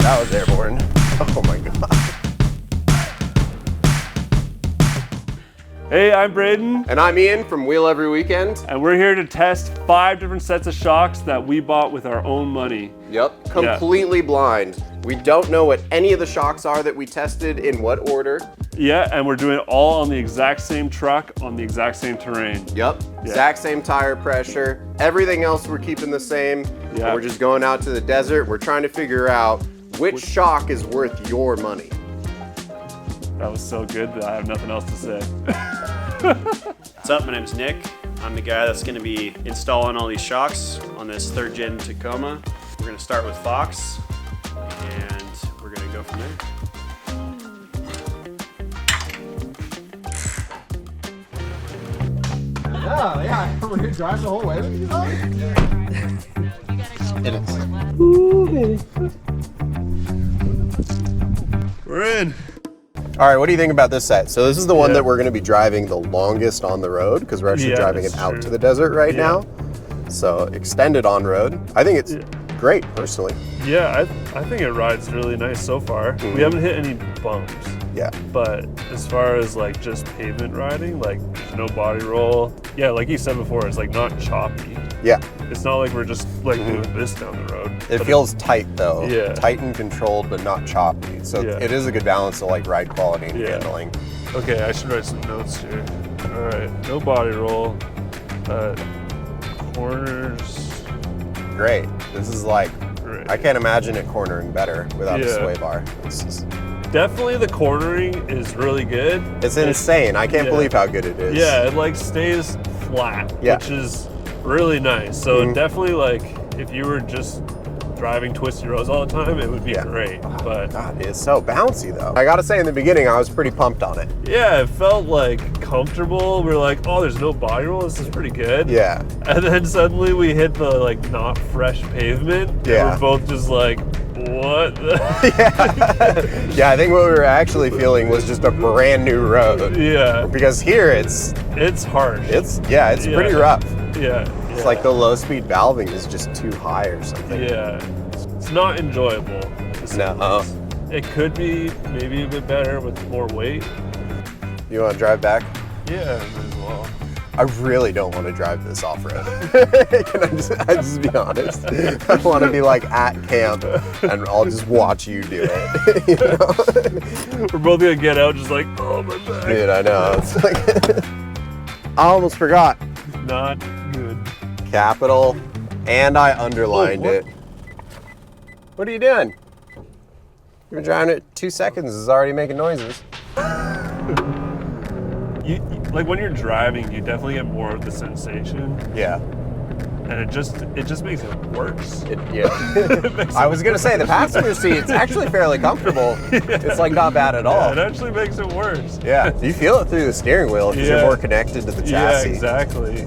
That was airborne. Oh my God. Hey, I'm Braden. And I'm Ian from Wheel Every Weekend. And we're here to test 5 different sets of shocks that we bought with our own money. Yep, completely blind. We don't know what any of the shocks are that we tested in what order. Yeah, and we're doing it all on the exact same truck, on the exact same terrain. Yep, exact same tire pressure. Everything else we're keeping the same. Yeah. We're just going out to the desert. We're trying to figure out which shock is worth your money. That was so good that I have nothing else to say. What's up, my name's Nick. I'm the guy that's gonna be installing all these shocks on this 3rd gen Tacoma. We're gonna start with Fox, and we're gonna go from there. Oh, yeah, we're gonna drive the whole way with you, though? We're in. All right, what do you think about this set? So this is the one that we're gonna be driving the longest on the road because we're actually driving it out to the desert right now. So extended on road. I think it's great, personally. Yeah, I think it rides really nice so far. We haven't hit any bumps. Yeah. But as far as like just pavement riding, like there's no body roll. Yeah, like you said before, it's like not choppy. Yeah. It's not like we're just like doing this down the road. It feels tight though. Yeah. Tight and controlled, but not choppy. So it is a good balance of like ride quality and handling. Okay, I should write some notes here. All right, no body roll. Corners. Great. This is like, Great. I can't imagine it cornering better without a sway bar. Definitely the cornering is really good. It's insane. I can't believe how good it is. Yeah, it like stays flat, which is really nice. So definitely like if you were just driving twisty roads all the time, it would be great. But God, it's so bouncy though. I gotta say in the beginning, I was pretty pumped on it. yeah, it felt like comfortable. We were like, oh, there's no body roll. This is pretty good. Yeah. And then suddenly we hit the like not fresh pavement. Yeah. And we're both just like, what? Yeah, I think what we were actually feeling was just a brand new road. Yeah. Because here it's harsh. It's pretty rough. Yeah. It's like the low speed valving is just too high or something. Yeah. It's not enjoyable. No. It could be maybe a bit better with more weight. You want to drive back? Yeah, might as well. I really don't want to drive this off-road. Can I just be honest? I want to be like at camp and I'll just watch you do it. You know? We're both gonna get out just like, oh my back. Dude, I know. It's like I almost forgot. Not good. Capital, and I underlined it. What are you doing? You've been driving it 2 seconds, it's already making noises. You like when you're driving, you definitely get more of the sensation. Yeah. And it just makes it worse. I was gonna say the passenger seat's actually fairly comfortable. It's like not bad at all. It actually makes it worse. Yeah, you feel it through the steering wheel because you're more connected to the chassis. Yeah, exactly.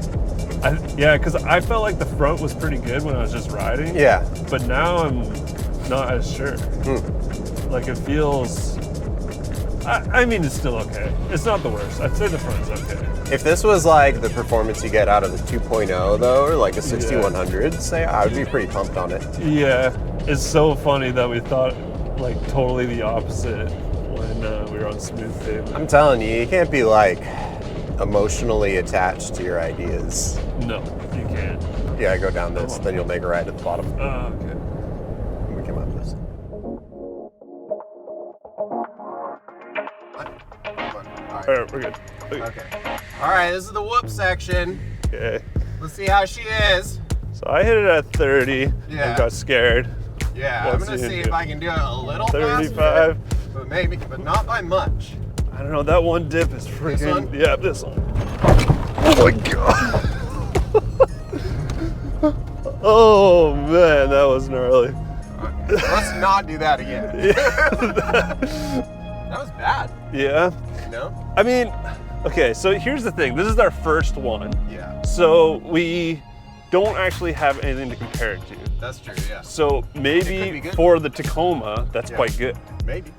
Because I felt like the front was pretty good when I was just riding. Yeah. But now I'm not as sure. Like it feels. I mean, it's still okay. It's not the worst. I'd say the front's okay. If this was like the performance you get out of the 2.0 though, or like a 6100, say, I would be pretty pumped on it. Yeah, it's so funny that we thought like totally the opposite when we were on smooth pavement. I'm telling you, you can't be like emotionally attached to your ideas. No, you can't. Yeah, go down this, then you'll make a right at the bottom. Oh, okay. We came up this. All right, we're good. Okay. All right, this is the whoop section. Okay. Let's see how she is. So I hit it at 30 and got scared. Yeah, I'm gonna see if I can do it a little 35. faster, but not by much. I don't know, that one dip is freaking. This one? Yeah, this one. Oh my God. Oh man, that was gnarly. Okay, let's not do that again. That was bad. Yeah. No? I mean, okay, so here's the thing. This is our first one. Yeah. So we don't actually have anything to compare it to. That's true, yeah. So maybe for the Tacoma, that's quite good. Maybe.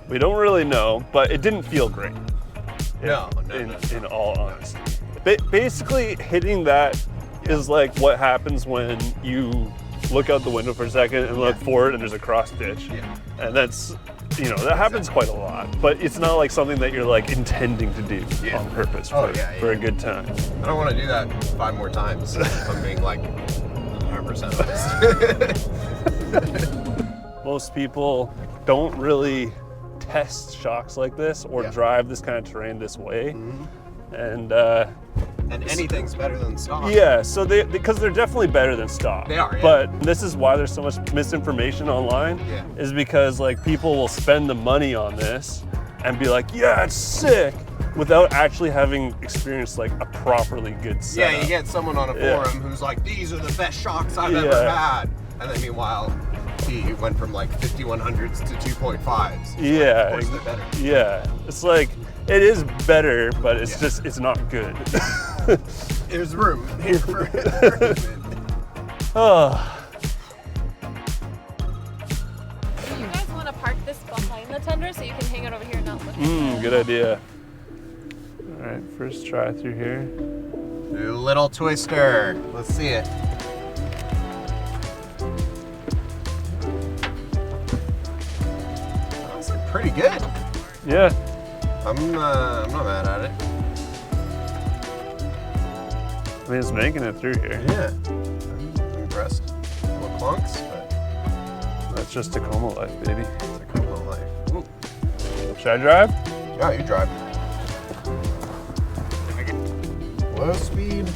We don't really know, but it didn't feel great. In all honesty. Basically, hitting that is like what happens when you look out the window for a second and look forward and there's a cross ditch. Yeah. And that's, that happens quite a lot. But it's not like something that you're like intending to do on purpose for a good time. I don't want to do that 5 more times if I'm being like 100% honest. Most people don't really test shocks like this or drive this kind of terrain this way. And anything's better than stock. Yeah, so because they're definitely better than stock. They are, yeah. But this is why there's so much misinformation online, is because like people will spend the money on this and be like, yeah, it's sick, without actually having experienced like a properly good setup. Yeah, you get someone on a forum who's like, these are the best shocks I've ever had. And then meanwhile, he went from like 5100s to 2.5s. Yeah. Of course they're better. Yeah, it's like, it is better, but it's just, it's not good. There's room here for improvement. Oh. You guys want to park this behind the tender so you can hang it over here and not look at it? Good idea. All right, first try through here. Little twister. Let's see it. That's like pretty good. Yeah. I'm not mad at it. I mean, it's making it through here. Yeah. I'm impressed. Little clunks, but That's just Tacoma life, baby. Tacoma life. Ooh. Should I drive? Yeah, you drive. Low speed.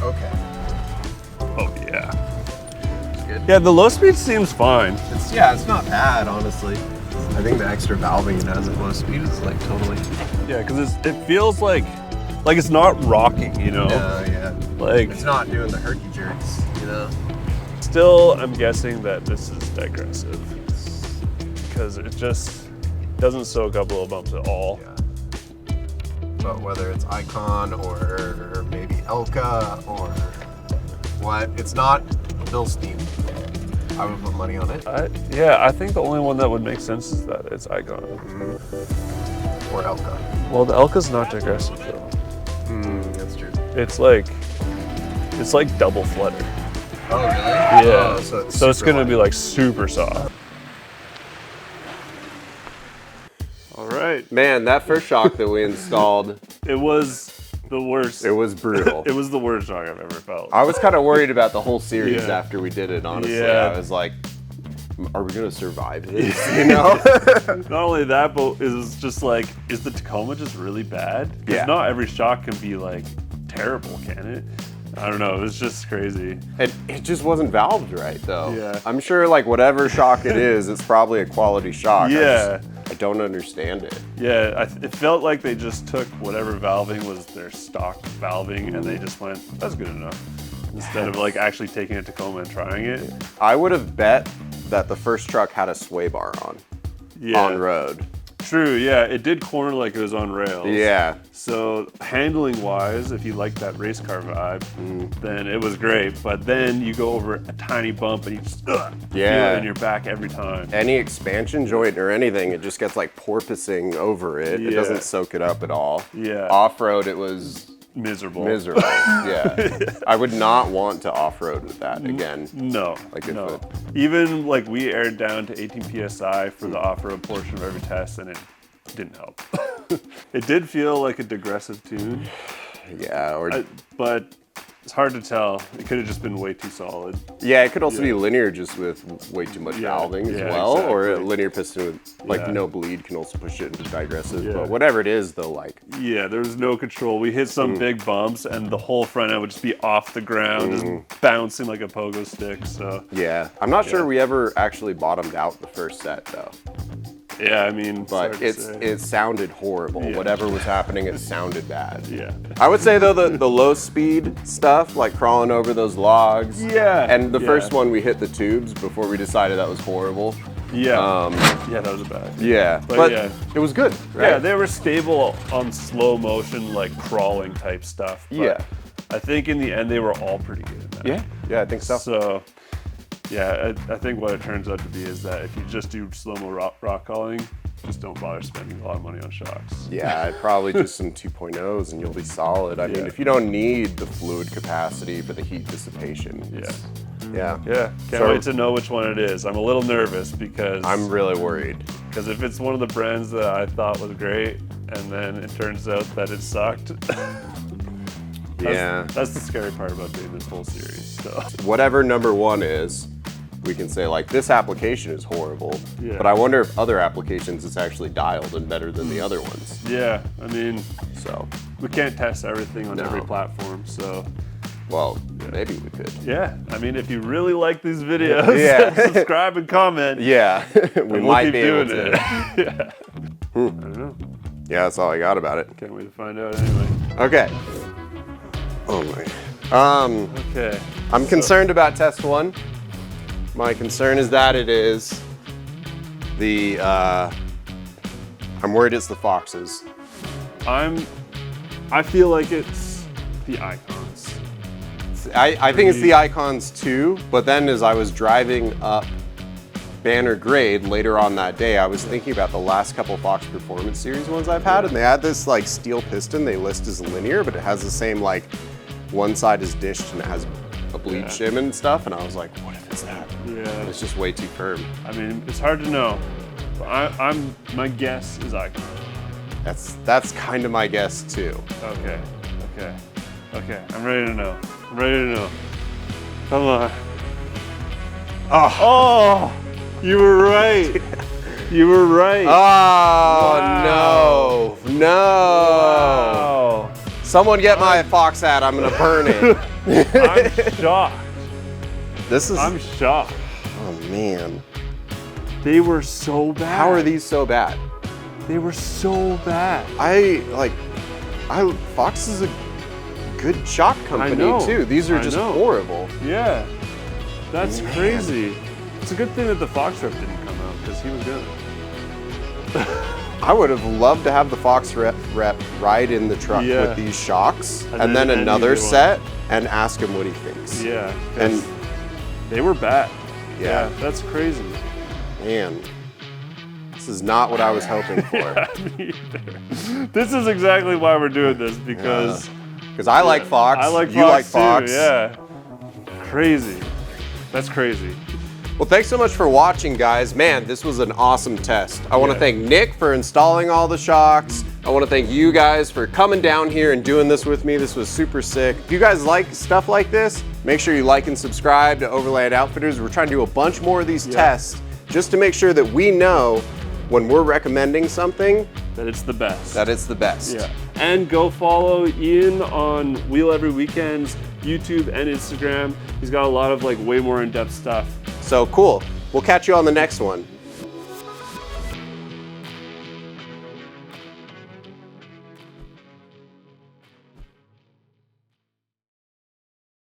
Okay. Oh, yeah. It's good. Yeah, the low speed seems fine. It's not bad, honestly. I think the extra valving it has at low speed is like totally. Yeah, because it feels like it's not rocking, Yeah. Like, It's not doing the herky jerks, still, I'm guessing that this is digressive because it just doesn't soak up little bumps at all. Yeah. But whether it's Icon or maybe Elka or what, it's not Bilstein. I would put money on it. I think the only one that would make sense is that it's Icon. Or Elka. Well, the Elka's not digressive though. That's true. It's like double flutter. Oh, really? Yeah. Oh, so it's gonna be like super soft. All right. Man, that first shock that we installed, It was the worst. it was brutal. It was the worst shock I've ever felt. I was kind of worried about the whole series Yeah. after we did it, honestly. Yeah. I was like, are we gonna survive this? Not only that, but it was just like, is the Tacoma just really bad? Because Yeah. not every shock can be like terrible, can it? I don't know. It was just crazy. It just wasn't valved right, though. Yeah. I'm sure, like, whatever shock it is, it's probably a quality shock. Yeah. I don't understand it. Yeah, it felt like they just took whatever valving was their stock valving and they just went, that's good enough. Instead of like actually taking a Tacoma and trying it. I would have bet that the first truck had a sway bar on road. True, yeah, it did corner like it was on rails. Yeah. So handling wise, if you like that race car vibe, then it was great. But then you go over a tiny bump and you just feel it in your back every time. Any expansion joint or anything, it just gets like porpoising over it. It Yeah. doesn't soak it up at all. Yeah. Off-road, it was Miserable. yeah. I would not want to off-road with that again. No, Like if no. it- Even like we aired down to 18 PSI for the off-road portion of every test and it didn't help. It did feel like a digressive tune, Yeah, or but it's hard to tell. It could have just been way too solid. yeah, it could also be linear just with way too much Yeah, valving as yeah, well, or a exactly. linear piston with like Yeah. no bleed can also push it into digressive. Yeah. But whatever it is, though, like Yeah, there was no control. We hit some big bumps and the whole front end would just be off the ground, just bouncing like a pogo stick. So yeah, I'm not sure we ever actually bottomed out the first set though. yeah, I mean, But hard to say. it sounded horrible. Yeah. Whatever was happening, it sounded bad. yeah. I would say though the low speed stuff, like crawling over those logs. Yeah. And the Yeah. first one we hit the tubes before we decided that was horrible. Yeah. Yeah, that was bad. Yeah. But yeah. it was good, right? Yeah, they were stable on slow motion, like crawling type stuff. But Yeah. I think in the end they were all pretty good at that. Yeah, I think so. So, yeah, I think what it turns out to be is that if you just do slow-mo rock calling, just don't bother spending a lot of money on shocks. Yeah, probably just some 2.0s and you'll be solid. I mean, if you don't need the fluid capacity for the heat dissipation. Yeah. Can't wait to know which one it is. I'm a little nervous because I'm really worried. Because if it's one of the brands that I thought was great and then it turns out that it sucked. That's the scary part about doing this whole series. So. Whatever number one is, we can say like this application is horrible, but I wonder if other applications it's actually dialed and better than the other ones. Yeah, I mean, so we can't test everything on every platform, so. Well, maybe we could. Yeah, I mean, if you really like these videos, subscribe and comment. Yeah, we might be able to. Yeah. I don't know. Yeah, that's all I got about it. Can't wait to find out anyway. Okay. Oh my. Okay. I'm concerned about test one. My concern is that it is the, I'm worried it's the Foxes. I feel like it's the Icons. I think it's the Icons too, but then as I was driving up Banner Grade later on that day, I was thinking about the last couple Fox Performance Series ones I've had, and they had this like steel piston they list as linear, but it has the same like one side is dished and it has a bleed shim and stuff, and I was like, what if it's that? Yeah. It's just way too firm. I mean, it's hard to know, but my guess is Icon. That's kind of my guess too. Okay, I'm ready to know. Come on. Oh, you were right. You were right. Oh, Wow. no. Wow. Someone get my Fox hat, I'm gonna burn it. I'm shocked. I'm shocked. Oh man. They were so bad. How are these so bad? They were so bad. Fox is a good shock company too. These are just horrible. Yeah. That's crazy. It's a good thing that the Fox rep didn't come out because he was good. I would have loved to have the Fox rep ride in the truck with these shocks and then another set and ask him what he thinks. Yeah. And they were bad. Yeah. That's crazy. Man, this is not what I was hoping for. Me either. This is exactly why we're doing this, because I like Fox. I like Fox you like Fox. too, yeah. Crazy. That's crazy. Well, thanks so much for watching, guys. Man, this was an awesome test. I want to thank Nick for installing all the shocks. I want to thank you guys for coming down here and doing this with me. This was super sick. If you guys like stuff like this, make sure you like and subscribe to Overland Outfitters. We're trying to do a bunch more of these tests just to make sure that we know when we're recommending something that it's the best. Yeah. And go follow Ian on Wheel Every Weekend's YouTube and Instagram. He's got a lot of like way more in-depth stuff. So cool. We'll catch you on the next one.